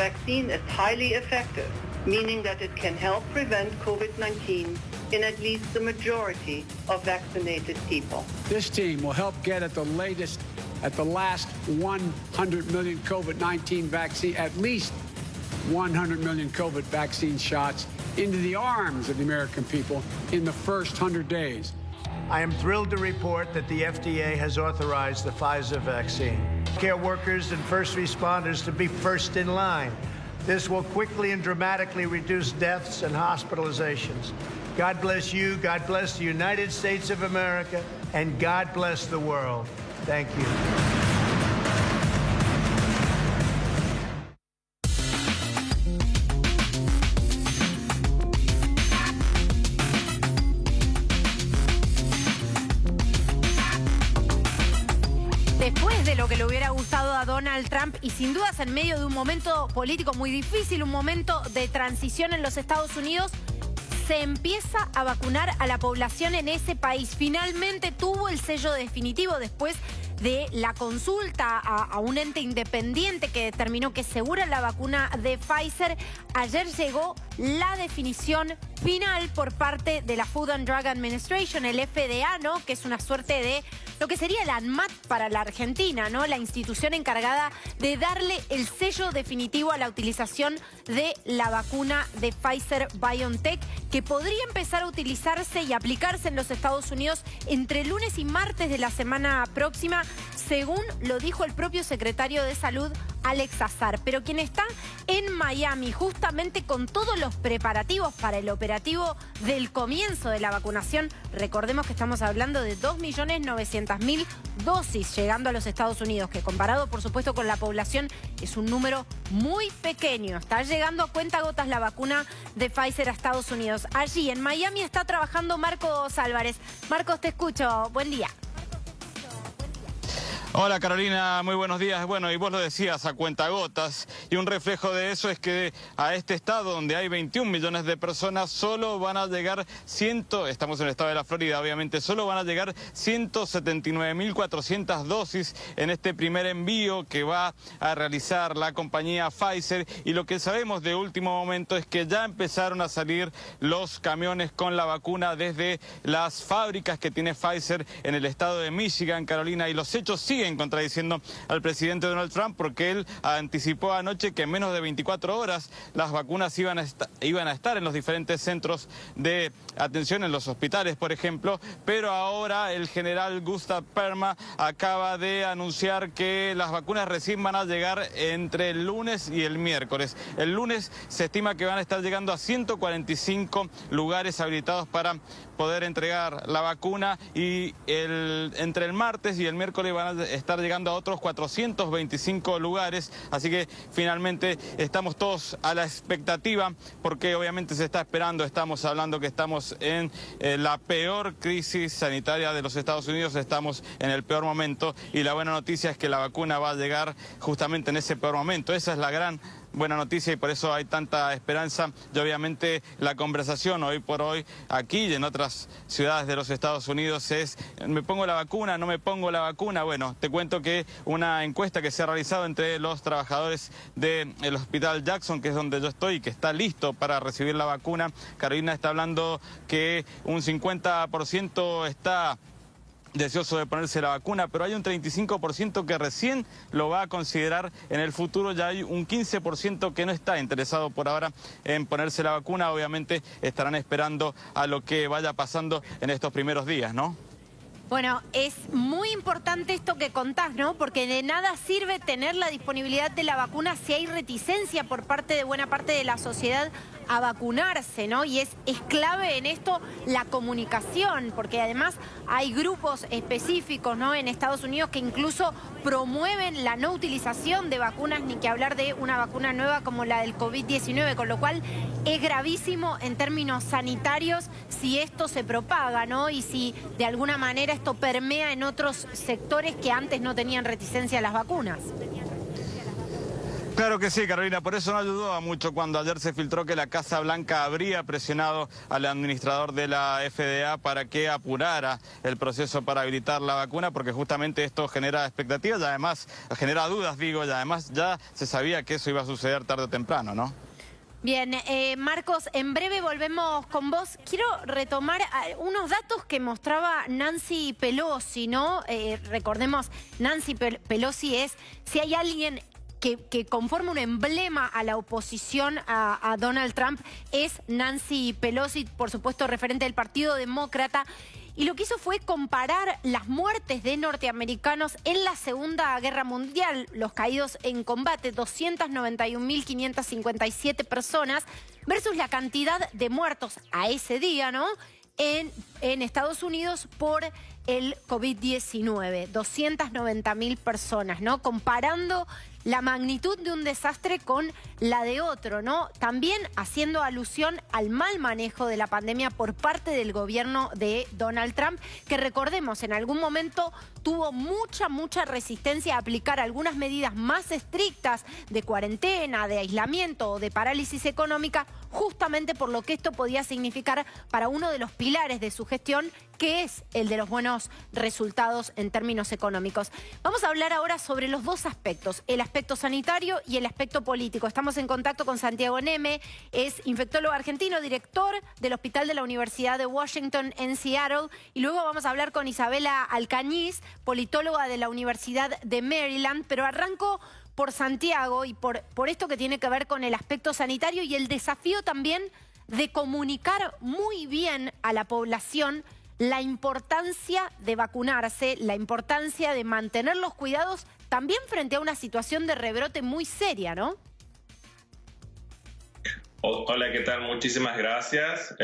vaccine is highly effective, meaning that it can help prevent COVID-19 in at least the majority of vaccinated people. This team will help get at the last 100 million COVID-19 vaccine, at least 100 million COVID vaccine shots into the arms of the American people in the first 100 days. I am thrilled to report that the FDA has authorized the Pfizer vaccine. Care workers and first responders to be first in line. This will quickly and dramatically reduce deaths and hospitalizations. God bless you, God bless the United States of America, and God bless the world. Thank you. Después de lo que le hubiera gustado a Donald Trump y sin dudas en medio de un momento político muy difícil, un momento de transición en los Estados Unidos, se empieza a vacunar a la población en ese país. Finalmente tuvo el sello definitivo después de la consulta a un ente independiente que determinó que segura la vacuna de Pfizer. Ayer llegó la definición final por parte de la Food and Drug Administration, el FDA, ¿no? Que es una suerte de lo que sería la ANMAT para la Argentina, ¿no? La institución encargada de darle el sello definitivo a la utilización de la vacuna de Pfizer-BioNTech, que podría empezar a utilizarse y aplicarse en los Estados Unidos entre lunes y martes de la semana próxima, según lo dijo el propio secretario de Salud, Alex Azar. Pero quien está en Miami justamente con todos los preparativos para el operativo del comienzo de la vacunación, recordemos que estamos hablando de 2.900.000 dosis llegando a los Estados Unidos, que comparado por supuesto con la población es un número muy pequeño. Está llegando a cuentagotas la vacuna de Pfizer a Estados Unidos. Allí en Miami está trabajando Marcos Álvarez. Marcos, te escucho. Buen día. Hola Carolina, muy buenos días. Bueno, y vos lo decías, a cuentagotas, y un reflejo de eso es que a este estado donde hay 21 millones de personas solo van a llegar estamos en el estado de la Florida obviamente, solo van a llegar 179.400 dosis en este primer envío que va a realizar la compañía Pfizer, y lo que sabemos de último momento es que ya empezaron a salir los camiones con la vacuna desde las fábricas que tiene Pfizer en el estado de Michigan, Carolina, y los hechos siguen contradiciendo al presidente Donald Trump, porque él anticipó anoche que en menos de 24 horas las vacunas iban a estar en los diferentes centros de atención, en los hospitales, por ejemplo, pero ahora el general Gustav Perma acaba de anunciar que las vacunas recién van a llegar entre el lunes y el miércoles. El lunes se estima que van a estar llegando a 145 lugares habilitados para poder entregar la vacuna, y entre el martes y el miércoles van a estar llegando a otros 425 lugares, así que finalmente estamos todos a la expectativa, porque obviamente se está esperando. Estamos hablando que estamos en la peor crisis sanitaria de los Estados Unidos, estamos en el peor momento, y la buena noticia es que la vacuna va a llegar justamente en ese peor momento. Esa es la gran buena noticia y por eso hay tanta esperanza. Y obviamente la conversación hoy por hoy aquí y en otras ciudades de los Estados Unidos es: ¿me pongo la vacuna? ¿No me pongo la vacuna? Bueno, te cuento que una encuesta que se ha realizado entre los trabajadores del Hospital Jackson, que es donde yo estoy, que está listo para recibir la vacuna, Carolina, está hablando que un 50% está deseoso de ponerse la vacuna, pero hay un 35% que recién lo va a considerar en el futuro. Ya hay un 15% que no está interesado por ahora en ponerse la vacuna. Obviamente estarán esperando a lo que vaya pasando en estos primeros días, ¿no? Bueno, es muy importante esto que contás, ¿no? Porque de nada sirve tener la disponibilidad de la vacuna si hay reticencia por parte de buena parte de la sociedad a vacunarse, ¿no? Y es clave en esto la comunicación, porque además hay grupos específicos, ¿no?, en Estados Unidos que incluso promueven la no utilización de vacunas, ni que hablar de una vacuna nueva como la del COVID-19, con lo cual es gravísimo en términos sanitarios si esto se propaga, ¿no? Y si de alguna manera esto permea en otros sectores que antes no tenían reticencia a las vacunas. Claro que sí, Carolina, por eso no ayudó a mucho cuando ayer se filtró que la Casa Blanca habría presionado al administrador de la FDA para que apurara el proceso para habilitar la vacuna, porque justamente esto genera expectativas y además genera dudas, y además ya se sabía que eso iba a suceder tarde o temprano, ¿no? Bien, Marcos, en breve volvemos con vos. Quiero retomar unos datos que mostraba Nancy Pelosi, ¿no? Recordemos, Nancy Pelosi es, si hay alguien que conforma un emblema a la oposición a Donald Trump, es Nancy Pelosi, por supuesto referente del Partido Demócrata. Y lo que hizo fue comparar las muertes de norteamericanos en la Segunda Guerra Mundial, los caídos en combate, 291.557 personas, versus la cantidad de muertos a ese día, ¿no?, en Estados Unidos por el COVID-19, 290.000 personas, ¿no? Comparando la magnitud de un desastre con la de otro, ¿no? También haciendo alusión al mal manejo de la pandemia por parte del gobierno de Donald Trump, que recordemos, en algún momento tuvo mucha resistencia a aplicar algunas medidas más estrictas de cuarentena, de aislamiento o de parálisis económica, justamente por lo que esto podía significar para uno de los pilares de su gestión, que es el de los buenos resultados en términos económicos. Vamos a hablar ahora sobre los dos aspectos, el aspecto sanitario y el aspecto político. Estamos en contacto con Santiago Neme, es infectólogo argentino, director del Hospital de la Universidad de Washington en Seattle, y luego vamos a hablar con Isabela Alcañiz, politóloga de la Universidad de Maryland, pero arranco por Santiago y por esto que tiene que ver con el aspecto sanitario y el desafío también de comunicar muy bien a la población la importancia de vacunarse, la importancia de mantener los cuidados también frente a una situación de rebrote muy seria, ¿no? Hola, ¿qué tal? Muchísimas gracias.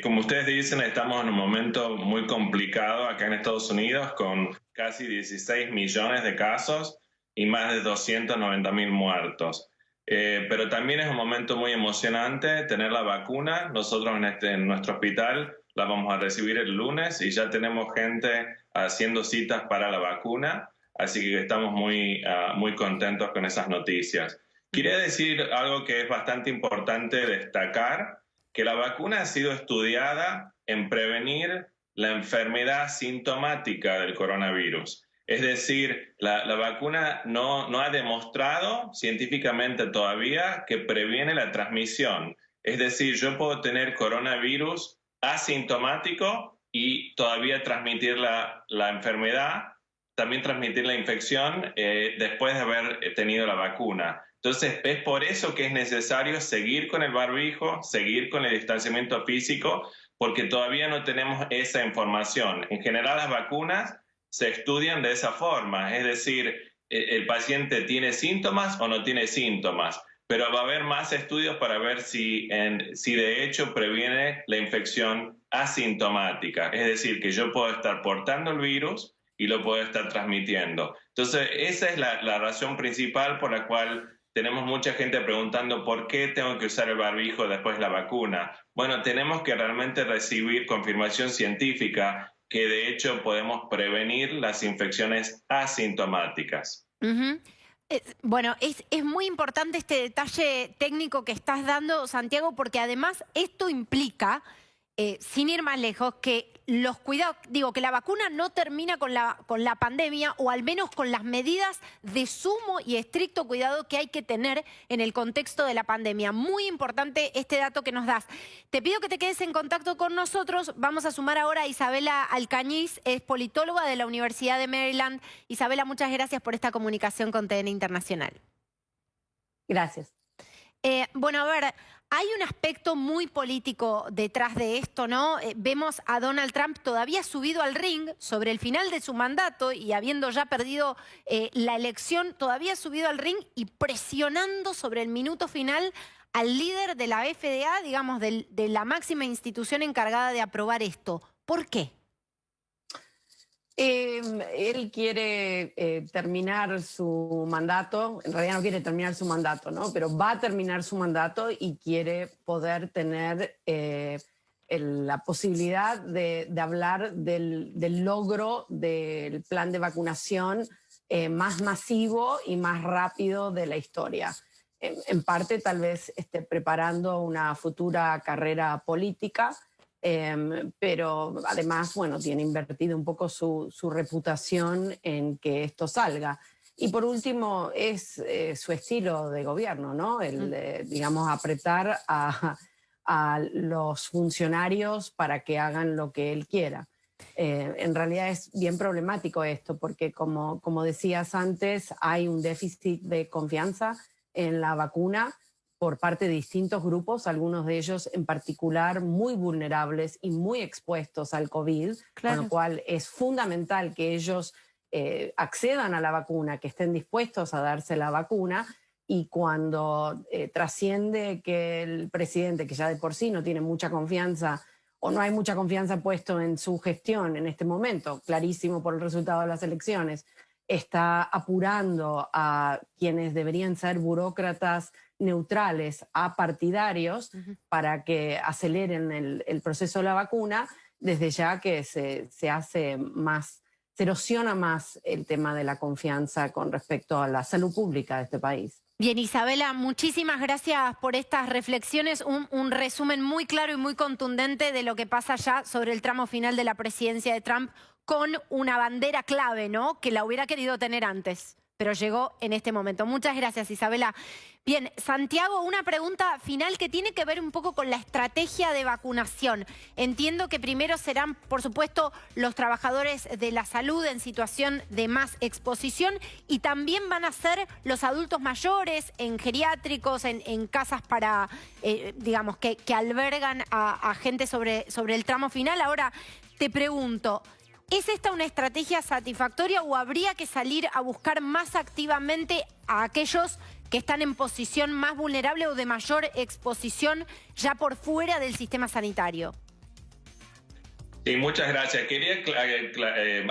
Como ustedes dicen, estamos en un momento muy complicado acá en Estados Unidos con casi 16 millones de casos y más de 290.000 muertos. Pero también es un momento muy emocionante tener la vacuna. Nosotros en nuestro hospital la vamos a recibir el lunes y ya tenemos gente haciendo citas para la vacuna, así que estamos muy contentos con esas noticias. Quería decir algo que es bastante importante destacar, que la vacuna ha sido estudiada en prevenir la enfermedad sintomática del coronavirus. Es decir, la vacuna no ha demostrado científicamente todavía que previene la transmisión. Es decir, yo puedo tener coronavirus asintomático y todavía transmitir la enfermedad, también transmitir la infección después de haber tenido la vacuna. Entonces, es por eso que es necesario seguir con el barbijo, seguir con el distanciamiento físico, porque todavía no tenemos esa información. En general, las vacunas se estudian de esa forma, es decir, el paciente tiene síntomas o no tiene síntomas, pero va a haber más estudios para ver si de hecho previene la infección asintomática, es decir, que yo puedo estar portando el virus y lo puedo estar transmitiendo. Entonces, esa es la razón principal por la cual tenemos mucha gente preguntando por qué tengo que usar el barbijo después de la vacuna. Bueno, tenemos que realmente recibir confirmación científica que de hecho podemos prevenir las infecciones asintomáticas. Bueno, es muy importante este detalle técnico que estás dando, Santiago, porque además esto implica, sin ir más lejos, que los cuidados, que la vacuna no termina con la pandemia, o al menos con las medidas de sumo y estricto cuidado que hay que tener en el contexto de la pandemia. Muy importante este dato que nos das. Te pido que te quedes en contacto con nosotros. Vamos a sumar ahora a Isabela Alcañiz, es politóloga de la Universidad de Maryland. Isabela, muchas gracias por esta comunicación con TN Internacional. Gracias. Bueno, a ver, hay un aspecto muy político detrás de esto, ¿no? Vemos a Donald Trump todavía subido al ring sobre el final de su mandato y habiendo ya perdido la elección, todavía subido al ring y presionando sobre el minuto final al líder de la FDA, digamos, de la máxima institución encargada de aprobar esto. ¿Por qué? Él quiere terminar su mandato, en realidad no quiere terminar su mandato, ¿no? Pero va a terminar su mandato y quiere poder tener la posibilidad de hablar del logro del plan de vacunación más masivo y más rápido de la historia. En parte tal vez esté preparando una futura carrera política, pero además, bueno, tiene invertido un poco su reputación en que esto salga. Y por último, es su estilo de gobierno, ¿no? Digamos, apretar a los funcionarios para que hagan lo que él quiera. En realidad es bien problemático esto, porque como decías antes, hay un déficit de confianza en la vacuna por parte de distintos grupos, algunos de ellos en particular muy vulnerables y muy expuestos al COVID, Claro. con lo cual es fundamental que ellos accedan a la vacuna, que estén dispuestos a darse la vacuna, y cuando trasciende que el presidente, que ya de por sí no tiene mucha confianza o no hay mucha confianza puesto en su gestión en este momento, clarísimo por el resultado de las elecciones, está apurando a quienes deberían ser burócratas neutrales a partidarios para que aceleren el proceso de la vacuna, desde ya que se hace más, se erosiona más el tema de la confianza con respecto a la salud pública de este país. Bien, Isabela, muchísimas gracias por estas reflexiones. Un resumen muy claro y muy contundente de lo que pasa ya sobre el tramo final de la presidencia de Trump, con una bandera clave, ¿no? Que la hubiera querido tener antes, pero llegó en este momento. Muchas gracias, Isabela. Bien, Santiago, una pregunta final que tiene que ver un poco con la estrategia de vacunación. Entiendo que primero serán, por supuesto, los trabajadores de la salud en situación de más exposición, y también van a ser los adultos mayores en geriátricos, en casas para, digamos, que albergan a gente sobre el tramo final. Ahora, te pregunto, ¿es esta una estrategia satisfactoria o habría que salir a buscar más activamente a aquellos que están en posición más vulnerable o de mayor exposición ya por fuera del sistema sanitario? Sí, muchas gracias. Quería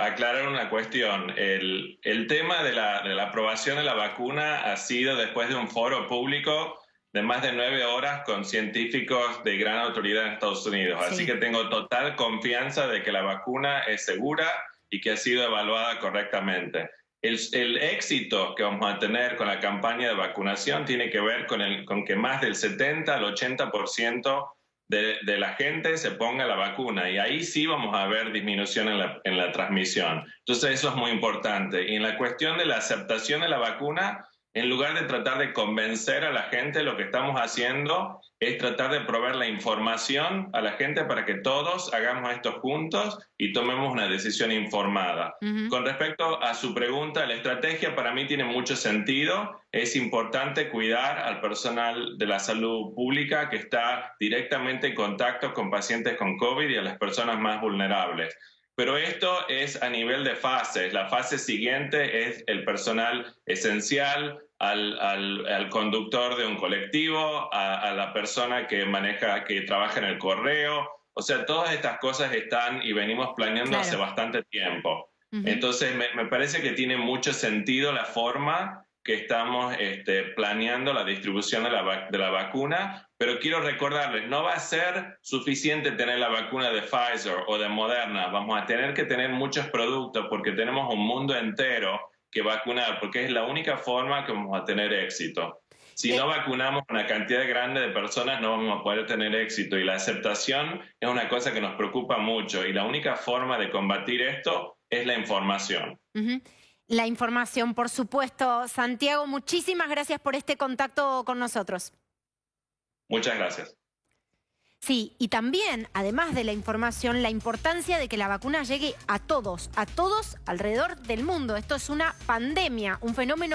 aclarar una cuestión. El tema de la aprobación de la vacuna ha sido después de un foro público de más de 9 horas con científicos de gran autoridad en Estados Unidos. Sí. Así que tengo total confianza de que la vacuna es segura y que ha sido evaluada correctamente. El éxito que vamos a tener con la campaña de vacunación tiene que ver con que más del 70 al 80% de la gente se ponga la vacuna, y ahí sí vamos a ver disminución en la transmisión. Entonces eso es muy importante. Y en la cuestión de la aceptación de la vacuna, en lugar de tratar de convencer a la gente, lo que estamos haciendo es tratar de proveer la información a la gente para que todos hagamos esto juntos y tomemos una decisión informada. Con respecto a su pregunta, la estrategia para mí tiene mucho sentido. Es importante cuidar al personal de la salud pública que está directamente en contacto con pacientes con COVID y a las personas más vulnerables. Pero esto es a nivel de fases. La fase siguiente es el personal esencial, al conductor de un colectivo, a la persona que trabaja en el correo. O sea, todas estas cosas están y venimos planeando hace bastante tiempo. Entonces, me parece que tiene mucho sentido la forma que estamos planeando la distribución de la vacuna, pero quiero recordarles, no va a ser suficiente tener la vacuna de Pfizer o de Moderna. Vamos a tener que tener muchos productos porque tenemos un mundo entero que vacunar, porque es la única forma que vamos a tener éxito. Si no vacunamos una cantidad grande de personas, no vamos a poder tener éxito, y la aceptación es una cosa que nos preocupa mucho, y la única forma de combatir esto es la información. La información, por supuesto. Santiago, muchísimas gracias por este contacto con nosotros. Muchas gracias. Sí, y también, además de la información, la importancia de que la vacuna llegue a todos alrededor del mundo. Esto es una pandemia, un fenómeno